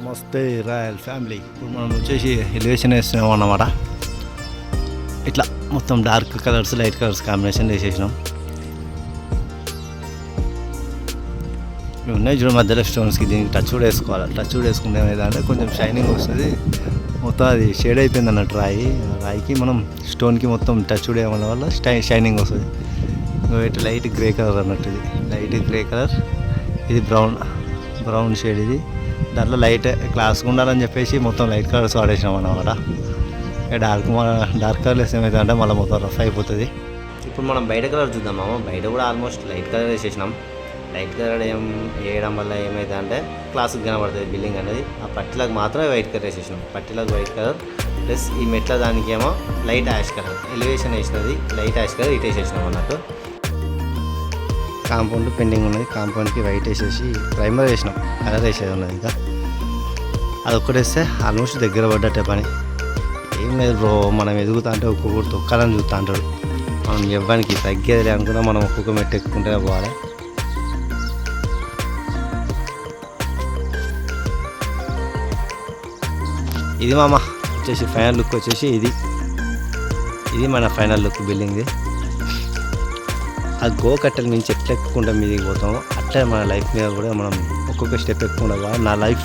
నమస్తే royal family. ఇప్పుడు మనం వచ్చేసి ఎలివేషన్ వేస్తున్నాం అన్నమాట. ఇట్లా మొత్తం dark colours light colours combination వేసేసినాం. ఉన్నాయి చూడ మధ్యలో స్టోన్స్కి దీనికి టచ్ కూడా వేసుకోవాలి. టచ్ కూడా వేసుకుంటే ఏమైందంటే కొంచెం షైనింగ్ వస్తుంది. మొత్తం అది షేడ్ అయిపోయింది అన్నట్టు రాయికి మనం స్టోన్కి మొత్తం టచ్ కూడా వేయడం వల్ల షైనింగ్ వస్తుంది. ఇటు లైట్ గ్రే కలర్ అన్నట్టు, ఇది లైట్ గ్రే కలర్, ఇది బ్రౌన్ షేడ్. ఇది దాంట్లో లైట్ క్లాస్గా ఉండాలని చెప్పేసి మొత్తం లైట్ కలర్స్ వాడేసినాం అన్నమాట. డార్క్ కలర్స్ ఏమవుతుందంటే మళ్ళీ మొత్తం రఫ్ అయిపోతుంది. ఇప్పుడు మనం బయట కలర్ చూద్దాము. బయట కూడా ఆల్మోస్ట్ లైట్ కలర్ వేసేసినాం. లైట్ కలర్ వేయడం వల్ల ఏమవుతుందంటే క్లాస్కి కనబడుతుంది బిల్డింగ్ అనేది. ఆ పట్టిలకు మాత్రమే వైట్ కలర్ వేసేసినాం. పట్టిలకు వైట్ కలర్ ప్లస్ ఈ మెట్ల దానికి ఏమో లైట్ యాష్ కలర్. ఎలివేషన్ వేసినది లైట్ యాష్ కలర్ ఇటు వేసేసినాం అన్నట్టు. కాంపౌండ్ పెండింగ్ ఉన్నది. కాంపౌండ్కి వైట్ వేసేసి ప్రైమర్ వేసినాం. కలర్ వేసేది ఉన్నది. ఇంకా అదొక్కటి వేస్తే ఆల్మోస్ట్ దగ్గర పడ్డట్టే పని. ఏం లేదు బ్రో, మనం ఎదుగుతా అంటే ఒక్కొక్కటి తొక్కాలని చూస్తూ అంటాడు. మనం ఇవ్వడానికి తగ్గేది అనుకున్నా మనం ఒక్కొక్క మెట్టు ఎక్కుంటేనే పోవాలి. ఇది మామ వచ్చేసి ఫైనల్ లుక్ వచ్చేసి ఇది మన ఫైనల్ లుక్ బిల్డింగ్ది. ఆ గో కట్టెల నుంచి ఎట్లా ఎక్కుకుండా మీదికి పోతామో అట్లే మన లైఫ్ మీద కూడా మనం ఒక్కొక్క స్టెప్ ఎక్కుకుండా పోవాలి. నా లైఫ్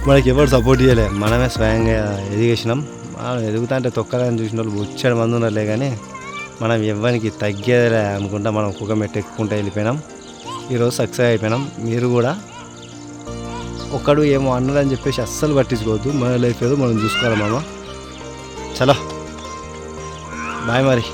మనకి ఎవరు సపోర్ట్ చేయలే, మనమే స్వయంగా ఎదిగేసినాం. మనం ఎదుగుతా అంటే తొక్కలని చూసిన వాళ్ళు వచ్చాడు మంది ఉన్నారులే, కానీ మనం ఎవ్వరికి తగ్గేదిలే అనుకుంటా మనం ఒక్కొక్క మెట్టు ఎక్కుంటూ వెళ్ళిపోయినాం. ఈరోజు సక్సెస్ అయిపోయినాం. మీరు కూడా ఒకడు ఏమో అన్నదని చెప్పేసి అస్సలు పట్టించుకోవద్దు. మన లైఫ్ ఏదో మనం చూసుకోవాలి మామ. చలో బాయ్ మరి.